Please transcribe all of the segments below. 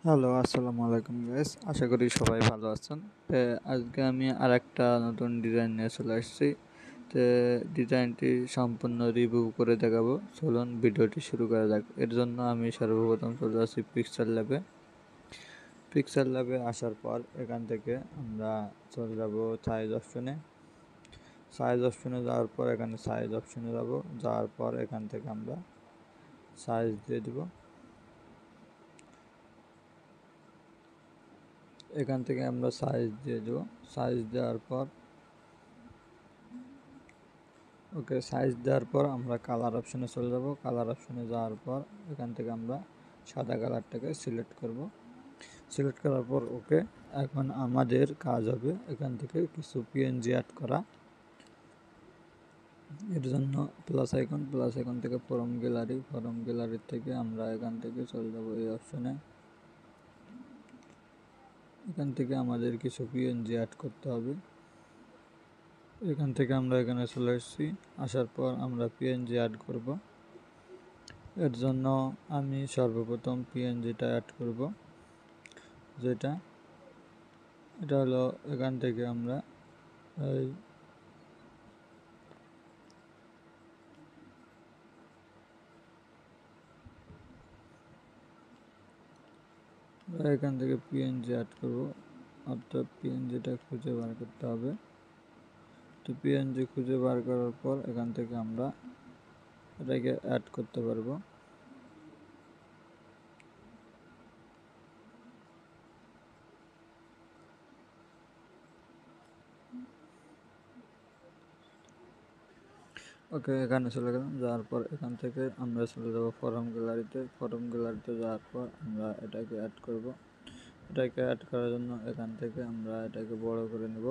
Hello, আসসালামু আলাইকুম guys. আশা করি সবাই ভালো আছেন। তো আজকে আমি আরেকটা নতুন ডিজাইন নিয়ে চলে আসছি। তো ডিজাইনটি সম্পূর্ণ রিভিউ করে দেখাবো। চলুন ভিডিওটি শুরু করা যাক। এর জন্য আমি সর্বপ্রথম চলে আসছি পিক্সেল ল্যাবে। পিক্সেল ল্যাবে আসার পর এখান থেকে আমরা চলে যাব সাইজ অপশনে। সাইজ অপশনে যাওয়ার পর এখানে সাইজ অপশনে যাব। যাওয়ার পর এখান থেকে আমরা সাইজ দিয়ে দিব। এখান থেকে আমরা সাইজ দিয়ে দেবো। সাইজ দেওয়ার পর সাইজ দেওয়ার পর আমরা কালার অপশনে চলে যাব। কালার অপশনে যাওয়ার পর এখান থেকে আমরা সাদা কালারটাকে সিলেক্ট করব। সিলেক্ট করার পর এখন আমাদের কাজ হবে এখান থেকে কিছু পিএনজি অ্যাড করা। এর জন্য প্লাস আইকন থেকে ফরম গ্যালারির থেকে আমরা এখান থেকে চলে যাব এই অপশনে। এখান থেকে আমাদের কিছু পিএনজি অ্যাড করতে হবে। এখান থেকে আমরা এখানে চলে এসেছি। আসার পর আমরা পিএনজি অ্যাড করব। এর জন্য আমি সর্বপ্রথম পিএনজিটা অ্যাড করব, এটা হলো এখান থেকে আমরা এই এখান থেকে পিএনজি অ্যাড করব, অর্থাৎ পিএনজিটা খুঁজে বার করতে হবে। তো পিএনজি খুঁজে বার করার পর এখান থেকে আমরা এটাকে অ্যাড করতে পারবো। এখানে চলে গেলাম। যাওয়ার পর এখান থেকে আমরা চলে যাব ফরম গ্যালারিতে যাওয়ার পর আমরা এটাকে অ্যাড করব। এটাকে অ্যাড করার জন্য এখান থেকে আমরা এটাকে বড় করে নেব।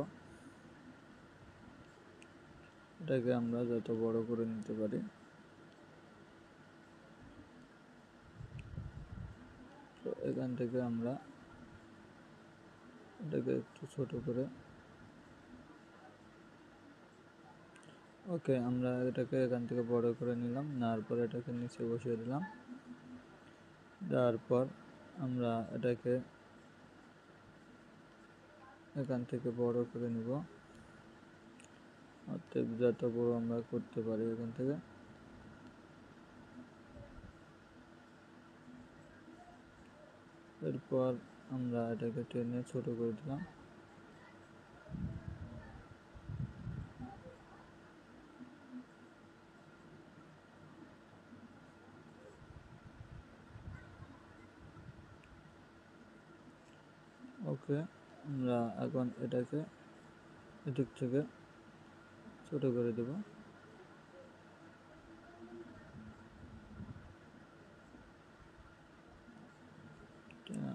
এটাকে আমরা যত বড় করে নিতে পারি। তো এখান থেকে আমরা এটাকে একটু ছোট করে আমরা এটাকে এখান থেকে বড় করে নিলাম। নেওয়ার পর এটাকে নিচে বসিয়ে দিলাম। দেওয়ার পর আমরা এটাকে এখান থেকে বড় করে নিব, অর্থাৎ যত বড় আমরা করতে পারি এখান থেকে। এরপর আমরা এটাকে টেনে ছোট করে দিলাম। আমরা এখন এটাকে এদিক থেকে ছোট করে দেব।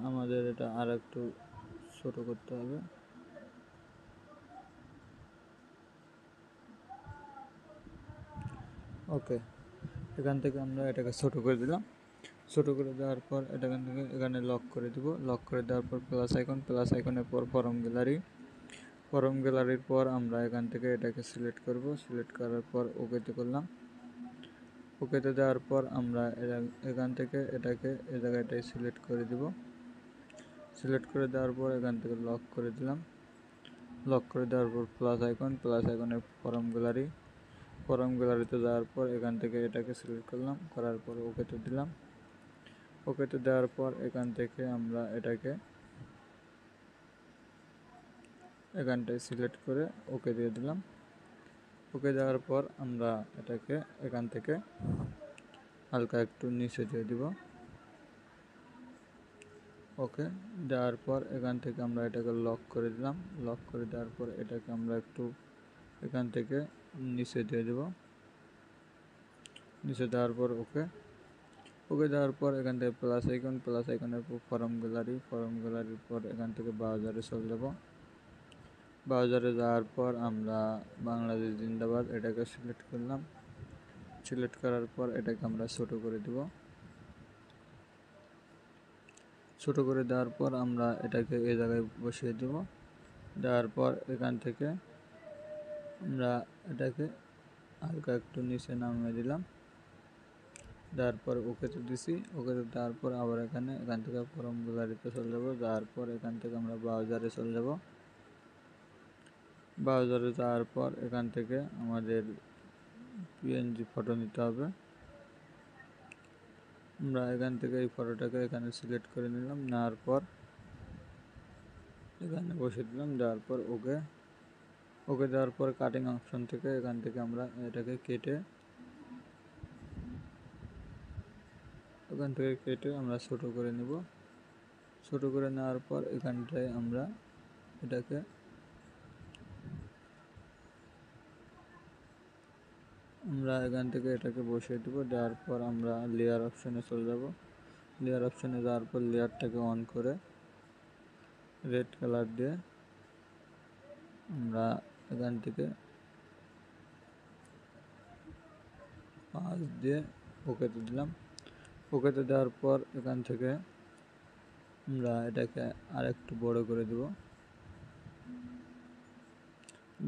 আমাদের এটা আর একটু ছোট করতে হবে। এখান থেকে আমরা এটাকে ছোট করে দিলাম। ছোট করে দেওয়ার পর এখান থেকে এখানে লক করে দিব। লক করে দেওয়ার পর প্লাস আইকনের পর ফরম গ্যালারির পর আমরা এখান থেকে এটাকে সিলেক্ট করব। সিলেক্ট করার পর ওকেতে করলাম। ওকেতে দেওয়ার পর আমরা এখান থেকে এটাকে এই জায়গাটায় সিলেক্ট করে দিব। সিলেক্ট করে দেওয়ার পর এখান থেকে লক করে দিলাম। লক করে দেওয়ার পর প্লাস আইকনের ফরম গ্যালারিতে যাওয়ার পর এখান থেকে এটাকে সিলেক্ট করলাম। করার পর ওকেতে দিলাম। ওকেতে দেওয়ার পর এখান থেকে আমরা এটাকে এখানটায় সিলেক্ট করে ওকে দিয়ে দিলাম। ওকে দেওয়ার পর আমরা এটাকে এখান থেকে হালকা একটু নিচে দিয়ে দিব। দেওয়ার পর এখান থেকে আমরা এটাকে লক করে দিলাম। লক করে দেওয়ার পর এটাকে আমরা একটু এখান থেকে নিচে দিয়ে দেব। নিচে দেওয়ার পর ওকে দেওয়ার পর এখান থেকে প্লাস আইকনের পর ফরম গ্যালারির পর এখান থেকে ব্রাউজারে চলে যাব। ব্রাউজারে যাওয়ার পর আমরা বাংলাদেশ জিন্দাবাদ এটাকে সিলেক্ট করলাম। সিলেক্ট করার পর এটাকে আমরা ছোট করে দেব। ছোট করে দেওয়ার পর আমরা এটাকে এই জায়গায় বসিয়ে দেব। দেওয়ার পর এখান থেকে আমরা এটাকে হালকা একটু নিচে নামিয়ে দিলাম। দেওয়ার পর ওকেতে দিছি। ওকেতে দেওয়ার পর আবার এখান থেকে ফর্ম গ্যালারিতে চলে যাব। যাওয়ার পর এখান থেকে আমরা ব্রাউজারে চলে যাব। ব্রাউজারে যাওয়ার পর এখান থেকে আমাদের পিএনজি ফটো নিতে হবে। আমরা এখান থেকে এই ফটোটাকে এখানে সিলেক্ট করে নিলাম। নেওয়ার পর এখানে বসে দিলাম। দেওয়ার পর ওকে দেওয়ার পর কাটিং অপশন থেকে এখান থেকে আমরা এটাকে কেটে আমরা ছোট করে নেব। ছোট করে নেওয়ার পর এখানটায় আমরা এটাকে বসিয়ে দেব। দেওয়ার পর আমরা লেয়ার অপশনে চলে যাব। লেয়ার অপশনে যাওয়ার পর লেয়ারটাকে অন করে রেড কালার দিয়ে আমরা এখান থেকে পাঁচ দিয়ে ওকেতে দিলাম। ওকেতে দেওয়ার পর এখান থেকে আমরা এটাকে আর একটু বড় করে দেব।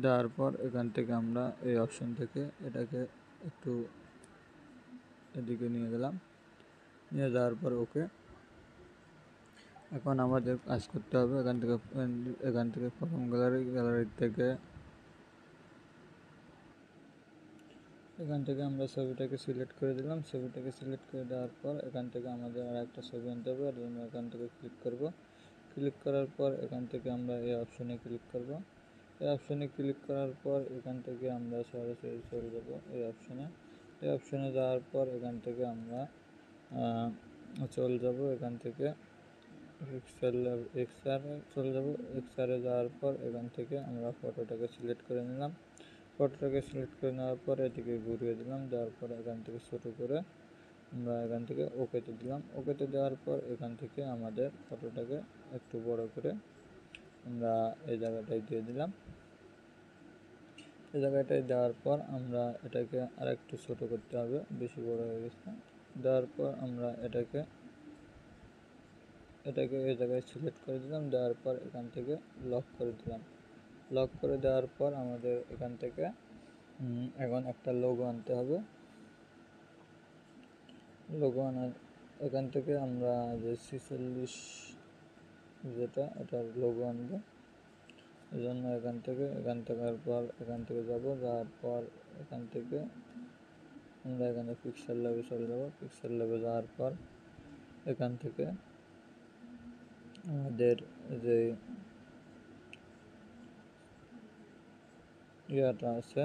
দেওয়ার পর এখান থেকে আমরা এই অপশন থেকে এটাকে একটু এদিকে নিয়ে গেলাম। নিয়ে যাওয়ার পর ওকে। এখন আমাদের কাজ করতে হবে এখান থেকে ফর্ম গ্যালারি থেকে আমরা ছবিটাকে সিলেক্ট করে দিলাম। ছবিটাকে সিলেক্ট করে দেওয়ার পর এখান থেকে আমাদের আর একটা ছবি আনতে হবে। এর জন্য এখান থেকে ক্লিক করব। ক্লিক করার পর এখান থেকে আমরা এই অপশনে ক্লিক করব। এই অপশনে ক্লিক করার পর এখান থেকে আমরা সরাসরি চলে যাব এই অপশনে। এই অপশনে যাওয়ার পর এখান থেকে আমরা চলে যাব এখান থেকে এক্সআরে চলে যাব। এক্সআরে যাওয়ার পর এখান থেকে আমরা ফটোটাকে সিলেক্ট করে নিলাম। ফটোটাকে সিলেক্ট করে নেওয়ার পর এটিকে ঘুরিয়ে দিলাম। দেওয়ার পর এখান থেকে ছোটো করে আমরা এখান থেকে ওকেতে দিলাম। ওকেতে দেওয়ার পর এখান থেকে আমাদের ফটোটাকে একটু বড় করে আমরা এই জায়গাটায় দিয়ে দিলাম। এই জায়গাটায় দেওয়ার পর আমরা এটাকে আর একটু ছোটো করতে হবে, বেশি বড় হয়ে গেছে। দেওয়ার পর আমরা এটাকে এই জায়গায় সিলেক্ট করে দিলাম। দেওয়ার পর এখান থেকে লক করে দিলাম। লক করে দেওয়ার পর আমাদের এখান থেকে এখন একটা লোগো আনতে হবে। লোগো আনার এখান থেকে আমরা যে 46 যেটা এটার লোগো আনবো। এই জন্য এখান থেকে যাওয়ার পর এখান থেকে আমরা এখানে পিক্সেল ল্যাবে চলে যাব। পিক্সেল ল্যাবে যাওয়ার পর এখান থেকে আমাদের যে ইয়াটা আছে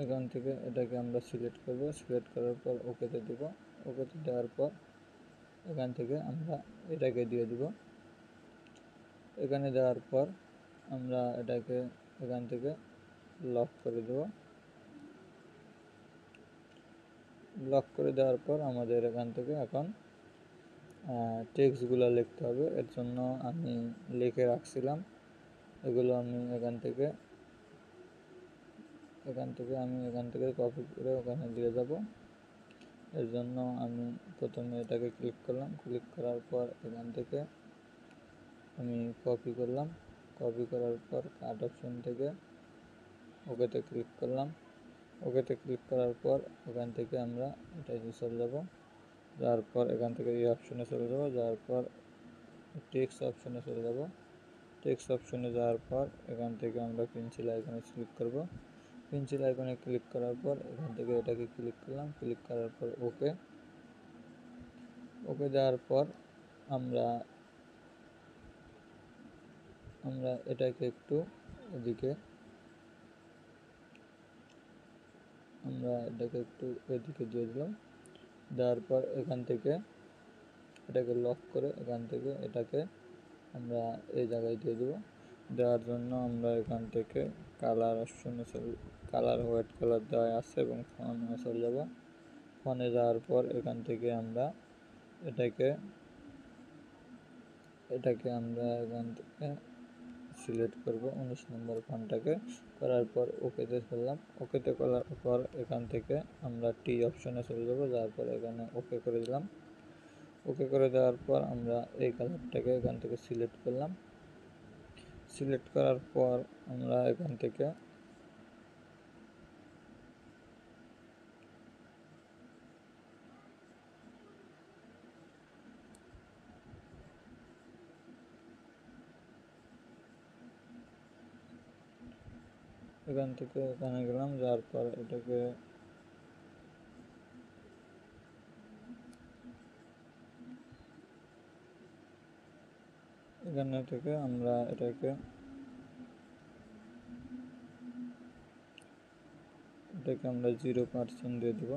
এখান থেকে এটাকে আমরা সিলেক্ট করব। সিলেক্ট করার পর ওকেতে দেব। ওকেতে দেওয়ার পর এখান থেকে আমরা এটাকে দিয়ে দিব। এখানে দেওয়ার পর আমরা এটাকে এখান থেকে লক করে দেব। লক করে দেওয়ার পর আমাদের এখান থেকে এখন টেক্সটগুলো লিখতে হবে। এর জন্য আমি লিখে রাখছিলাম, এগুলো আমি এখান থেকে কপি করে ওখানে দিয়ে যাব। এর জন্য আমি প্রথমে এটাকে ক্লিক করলাম। ক্লিক করার পর এখান থেকে আমি কপি করলাম। কপি করার পর কাট অপশন থেকে ওকেতে ক্লিক করলাম। ওকেতে ক্লিক করার পর এখান থেকে আমরা এটাতে চলে যাব। যাওয়ার পর এখান থেকে এই অপশনে চলে যাব। যাওয়ার পর টেক্সট অপশনে চলে যাব। টেক্সট অপশনে যাওয়ার পর এখান থেকে আমরা পেন্সিল আইকনে ক্লিক করব। পেন্সিল আইকনে ক্লিক করার পর এখান থেকে এটাকে ক্লিক করলাম। ক্লিক করার পর ওকে দেওয়ার পর আমরা এটাকে একটু এদিকে দিয়ে দিলাম। দেওয়ার পর এখান থেকে এটাকে লক করে এখান থেকে এটাকে আমরা এই জায়গায় দিয়ে দেবো। দেওয়ার জন্য আমরা এখান থেকে কালার অপশনে কালার হোয়াইট কালার দেওয়া আছে এবং ফোনে চলে যাব। ফোনে যাওয়ার পর এখান থেকে আমরা এটাকে এখান থেকে সিলেক্ট করব 19 নম্বর ফন্টটাকে। করার পর ওকেতে করলাম। ওকেতে করার পর এখান থেকে আমরা টি অপশনে চলে যাব। যাওয়ার পর এখানে ওকে করে দিলাম। ওকে করে দেওয়ার পর আমরা এই কালারটাকে এখান থেকে সিলেক্ট করলাম। সিলেক্ট করার পর আমরা এখান থেকে এখানে গেলাম, যাওয়ার পর এটাকে এখানে থেকে আমরা এটাকে 0% দিয়ে দেব।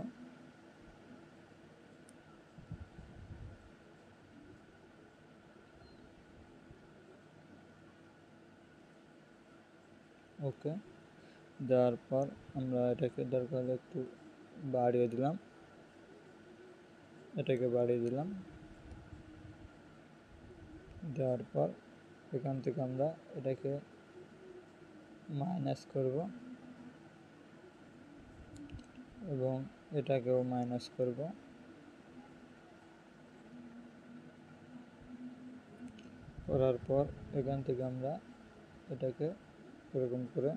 ওকে, দেওয়ার পর আমরা এটাকে দরকার হলে একটু বাড়িয়ে দিলাম, দেওয়ার পর এখান থেকে আমরা এটাকে মাইনাস করব এবং এটাকেও মাইনাস করব। করার পর এখান থেকে আমরা এটাকে এরকম করে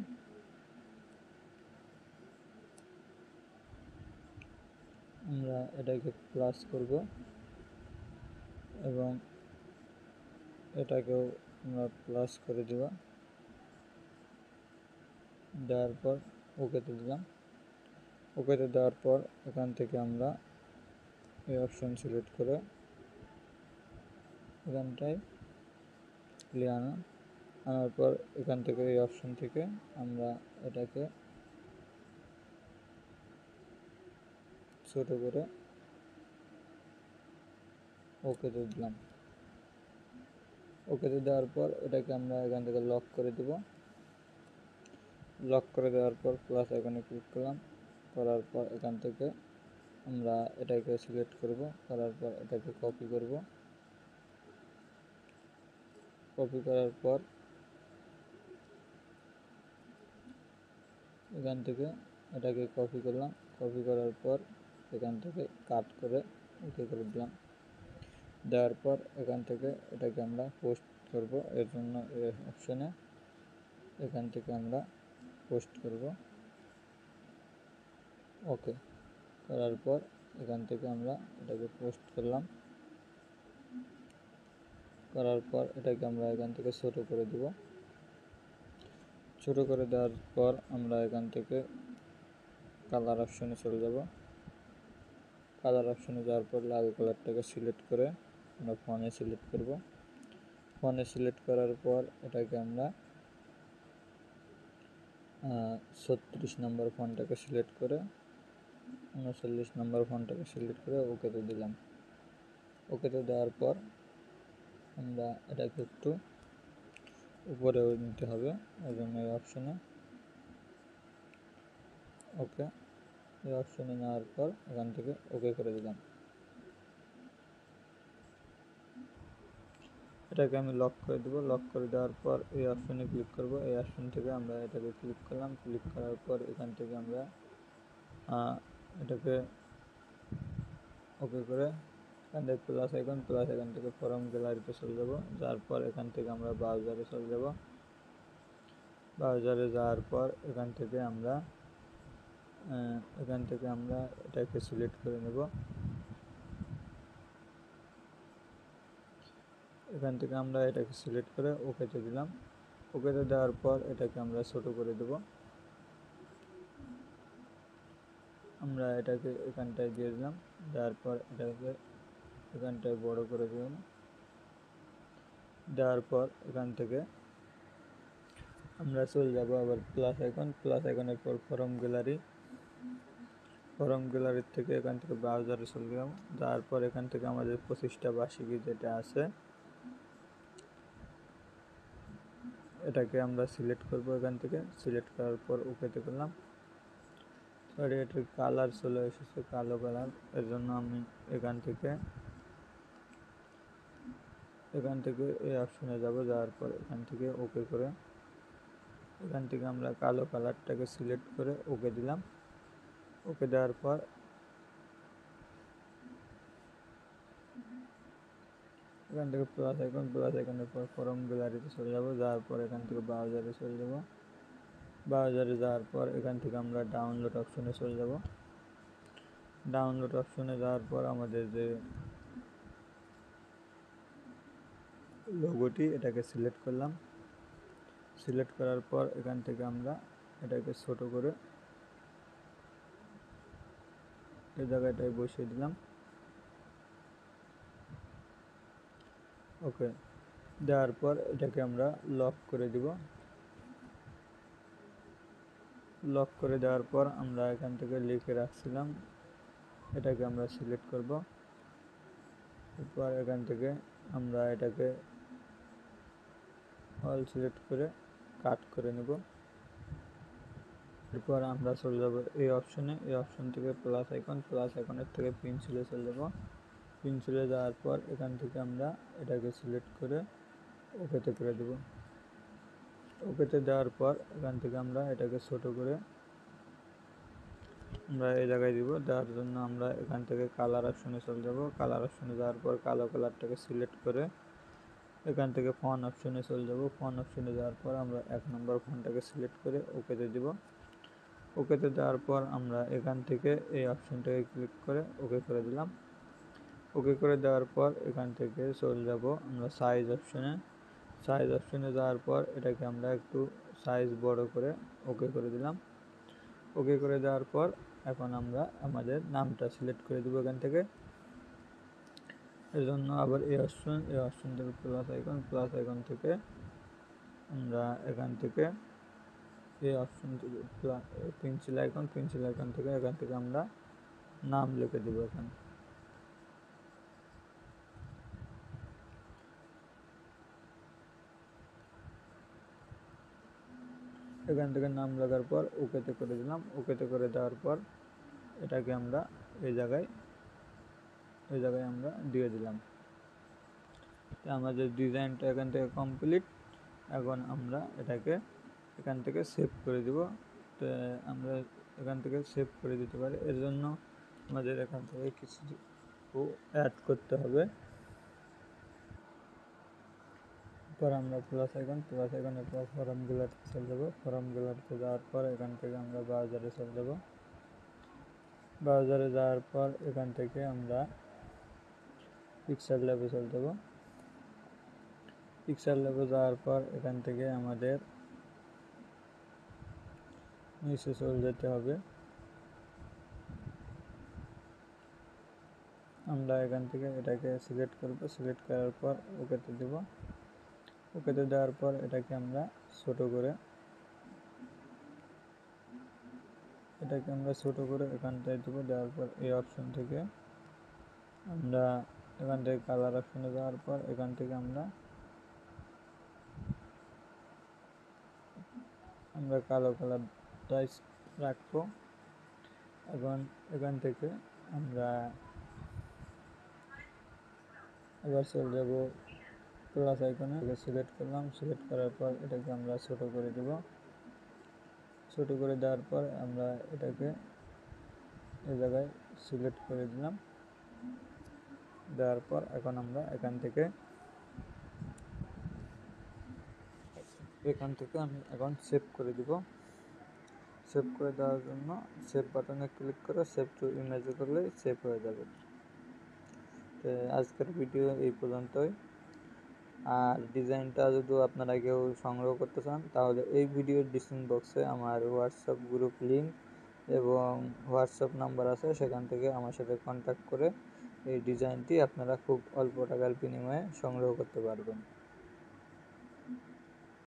আমরা এটাকে প্লাস করব এবং এটাকেও আমরা প্লাস করে দেব। দেওয়ার পর ওকেতে দিলাম। ওকেতে দেওয়ার পর এখান থেকে আমরা এই অপশন সিলেক্ট করে এখানটায় আনার পর এখান থেকে এই অপশন থেকে আমরা এটাকে ছোট করে ওকেতে দিলাম। ওকেতে দেওয়ার পর এটাকে আমরা এখান থেকে লক করে দেব। লক করে দেওয়ার পর প্লাস আইকনে ক্লিক করলাম, করার পর এখান থেকে আমরা এটাকে সিলেক্ট করব, করার পর এটাকে কপি করব। কপি করার পর এখান থেকে এটাকে কপি করলাম, কপি করার পর এখান থেকে কাট করে ওকে করে দিলাম। দেওয়ার পর এখান থেকে এটাকে আমরা পোস্ট করব, এর জন্য এই অপশনে এখান থেকে আমরা পোস্ট করব। ওকে করার পর এখান থেকে আমরা এটাকে পোস্ট করলাম, করার পর এটাকে আমরা এখান থেকে ছোট করে দেব। ছোট করে দেওয়ার পর আমরা এখান থেকে কালার অপশনে চলে যাব। কালার অপশনে যাওয়ার পর লাল কালারটাকে সিলেক্ট করে আমরা ফনে সিলেক্ট করব। ফনে সিলেক্ট করার পর এটাকে আমরা 36 নম্বর ফন্টটাকে সিলেক্ট করে 39 নম্বর ফন্টটাকে সিলেক্ট করে ওকেতে দিলাম। ওকেতে দেওয়ার পর আমরা এটাকে একটু উপরে নিতে হবে, এই জন্য এই অপশনে ওকে, এই অপশনে নেওয়ার পর এখান থেকে ওকে করে দিলাম। এটাকে আমি লক করে দেবো। লক করে দেওয়ার পর এই অপশনে ক্লিক করব। এই অপশন থেকে আমরা এটাকে ক্লিক করলাম। ক্লিক করার পর এখান থেকে আমরা এটাকে ওকে করে এখান থেকে প্লাস এখান থেকে ফর্ম গ্যালারিতে চলে যাব। যাওয়ার পর এখান থেকে আমরা ব্রাউজারে চলে যাব। ব্রাউজারে যাওয়ার পর এখান থেকে আমরা এটাকে সিলেক্ট করে নেব। এখান থেকে আমরা এটাকে সিলেক্ট করে ওকেতে দিলাম। ওকেতে দেওয়ার পর এটাকে আমরা ছোট করে দেব। আমরা এটাকে এখানটায় দিয়ে দিলাম। দেওয়ার পর এটাকে এখানটায় বড় করে দিলাম। দেওয়ার পর এখান থেকে আমরা চলে যাব আবার প্লাস আইকনের পর ফর্ম গ্যালারির থেকে এখান থেকে ব্রাউজারে চলে গেলাম। যাওয়ার পর এখান থেকে আমাদের 25টা বার্ষিকী যেটা আছে এটাকে আমরা সিলেক্ট করব। এখান থেকে সিলেক্ট করার পর ওকেতে করলাম। সরি, এটার কালার চলে এসেছে কালো কালার, এর জন্য আমি এখান থেকে এই অপশনে যাব। যাওয়ার পর এখান থেকে ওকে করে এখান থেকে আমরা কালো কালারটাকে সিলেক্ট করে ওকে দিলাম। ওকে দেওয়ার পর এখান থেকে প্লাস আইকনের পর ফরম গ্যালারিতে চলে যাব, যাওয়ার পর এখান থেকে ব্রাউজারে চলে যাব। ব্রাউজারে যাওয়ার পর এখান থেকে আমরা ডাউনলোড অপশনে চলে যাব। ডাউনলোড অপশনে যাওয়ার পর আমাদের যে লোগোটি এটাকে সিলেক্ট করলাম। সিলেক্ট করার পর এখান থেকে আমরা এটাকে ছোট করে এই জায়গাটায় বসিয়ে দিলাম। ওকে, দেওয়ার পর এটাকে আমরা লক করে দিব। লক করে দেওয়ার পর আমরা এখান থেকে লিখে রাখছিলাম, এটাকে আমরা সিলেক্ট করব। এরপর এখান থেকে আমরা এটাকে অল সিলেক্ট করে কাট করে নেব। এরপর আমরা চলে যাব এই অপশনে। এই অপশন থেকে প্লাস আইকনের থেকে পেন্সিলে চলে যাব। পেন্সিলে যাওয়ার পর এখান থেকে আমরা এটাকে সিলেক্ট করে ওকেতে করে দেব। ওকেতে দেওয়ার পর এখান থেকে আমরা এটাকে ছোট করে আমরা এই জায়গায় দিব। দেওয়ার জন্য আমরা এখান থেকে কালার অপশনে চলে যাব। কালার অপশনে যাওয়ার পর কালো কালারটাকে সিলেক্ট করে এখান থেকে ফন অপশনে চলে যাব। ফন অপশনে যাওয়ার পর আমরা 1 নম্বর ফন্টটাকে সিলেক্ট করে ওকেতে দিব। ওকেতে দেওয়ার পর আমরা এখান থেকে এই অপশনটাকে ক্লিক করে ওকে করে দিলাম। ওকে করে দেওয়ার পর এখান থেকে চলে যাব আমরা সাইজ অপশনে। সাইজ অপশনে যাওয়ার পর এটাকে আমরা একটু সাইজ বড় করে ওকে করে দিলাম। ওকে করে দেওয়ার পর এখন আমরা আমাদের নামটা সিলেক্ট করে দেবো এখান থেকে। এর জন্য আবার এই অপশন থেকে প্লাস আইকন থেকে আমরা এখান থেকে এই অপশন থেকে পেন্সিল আইকন থেকে এখান থেকে আমরা নাম লিখে দেব। এখান থেকে নাম লেখার পর ওকেতে করে দিলাম। ওকেতে করে দেওয়ার পর এটাকে আমরা এই জায়গায় আমরা দিয়ে দিলাম। তো আমাদের ডিজাইনটা এখান থেকে কমপ্লিট। এখন আমরা এটাকে এখান থেকে সেভ করে দিব। তো আমরা এখান থেকে সেভ করে দিতে পারি। এর জন্য আমাদের এখান থেকে কিছু অ্যাড করতে হবে। পর আমরা প্লাস আইকনের পর ফরম গ্যালারিতে চলে যাব। ফরম গ্যালারিতে যাওয়ার পর এখান থেকে আমরা ব্রাউজারে চলে যাব। ব্রাউজারে যাওয়ার পর এখান থেকে আমরা পিকচার ল্যাবে চলে যাব। পিকচার ল্যাবে যাওয়ার পর এখান থেকে আমাদের নিচে চলে যেতে হবে। আমরা এখান থেকে এটাকে সিলেক্ট করব। সিলেক্ট করার পর ওকেতে দেব। ওকেতে দেওয়ার পর এটাকে আমরা ছোট করে এখানটায় দেবো। দেওয়ার পর এই অপশন থেকে আমরা এখান থেকে কালার অপশনে যাওয়ার পর এখান থেকে আমরা কালো কালারটাই রাখবো। এখন এখান থেকে আমরা এবার চলে যাব প্লাস আইকনে। সিলেক্ট করলাম। সিলেক্ট করার পর এটাকে আমরা ছোট করে দেব। ছোট করে দেওয়ার পর আমরা এটাকে এই জায়গায় সিলেক্ট করে দিলাম। দেওয়ার পর এখন আমরা এখান থেকে আমি এখন সেভ করে দিব। সেভ করে দেওয়ার জন্য সেভ বাটনে ক্লিক করে সেভ টু ইমেজে করলে সেভ হয়ে যাবে। তো আজকের ভিডিও এই পর্যন্তই। আর ডিজাইনটা যদি আপনারা কেউ সংগ্রহ করতে চান তাহলে এই ভিডিওর ডিসক্রিপশন বক্সে আমার হোয়াটসঅ্যাপ গ্রুপ লিঙ্ক এবং হোয়াটসঅ্যাপ নাম্বার আছে, সেখান থেকে আমার সাথে কন্ট্যাক্ট করে এই ডিজাইনটি আপনারা খুব অল্প টাকার বিনিময়ে সংগ্রহ করতে পারবেন।